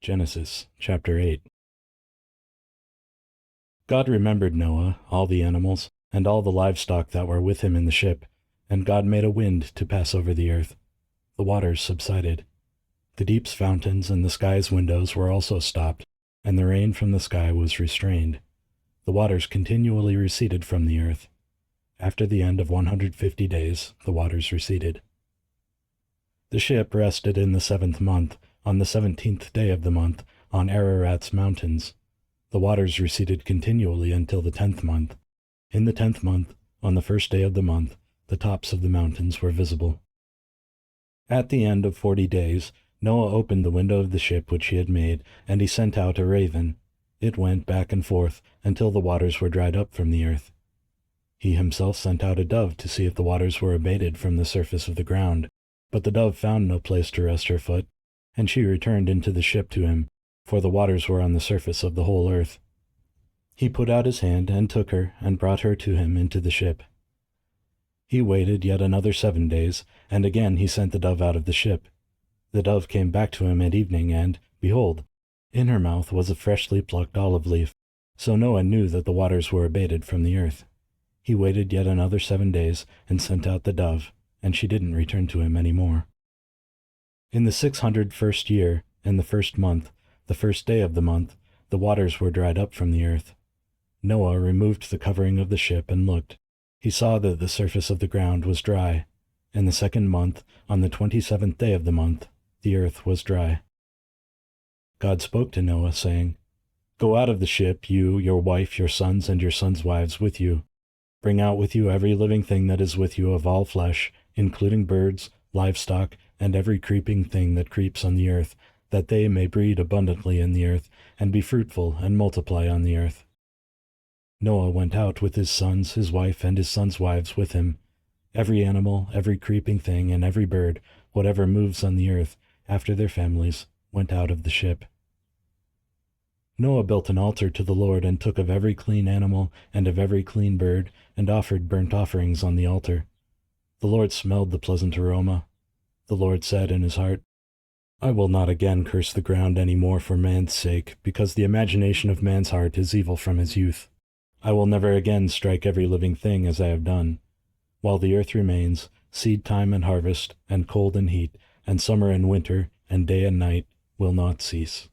Genesis chapter 8. God remembered Noah, all the animals, and all the livestock that were with him in the ship, and God made a wind to pass over the earth. The waters subsided. The deep's fountains and the sky's windows were also stopped, and the rain from the sky was restrained. The waters continually receded from the earth. After the end of 150 days, the waters receded. The ship rested in the 7th month, on the 17th day of the month, on Ararat's mountains. The waters receded continually until the 10th month. In the 10th month, on the first day of the month, the tops of the mountains were visible. At the end of 40 days, Noah opened the window of the ship which he had made, and he sent out a raven. It went back and forth until the waters were dried up from the earth. He himself sent out a dove to see if the waters were abated from the surface of the ground. But the dove found no place to rest her foot, and she returned into the ship to him, for the waters were on the surface of the whole earth. He put out his hand and took her, and brought her to him into the ship. He waited yet another 7 days, and again he sent the dove out of the ship. The dove came back to him at evening, and, behold, in her mouth was a freshly plucked olive leaf. So Noah knew that the waters were abated from the earth. He waited yet another 7 days, and sent out the dove, and she didn't return to him any more. In the 601st year, in the 1st month, the 1st day of the month, the waters were dried up from the earth. Noah removed the covering of the ship and looked. He saw that the surface of the ground was dry. In the 2nd month, on the 27th day of the month, the earth was dry. God spoke to Noah, saying, "Go out of the ship, you, your wife, your sons, and your sons' wives with you. Bring out with you every living thing that is with you of all flesh, including birds, livestock, and every creeping thing that creeps on the earth, that they may breed abundantly in the earth, and be fruitful and multiply on the earth." Noah went out with his sons, his wife, and his sons' wives with him. Every animal, every creeping thing, and every bird, whatever moves on the earth, after their families, went out of the ship. Noah built an altar to the Lord, and took of every clean animal and of every clean bird, and offered burnt offerings on the altar. The Lord smelled the pleasant aroma. The Lord said in his heart, "I will not again curse the ground any more for man's sake, because the imagination of man's heart is evil from his youth. I will never again strike every living thing as I have done. While the earth remains, seed time and harvest, and cold and heat, and summer and winter, and day and night will not cease."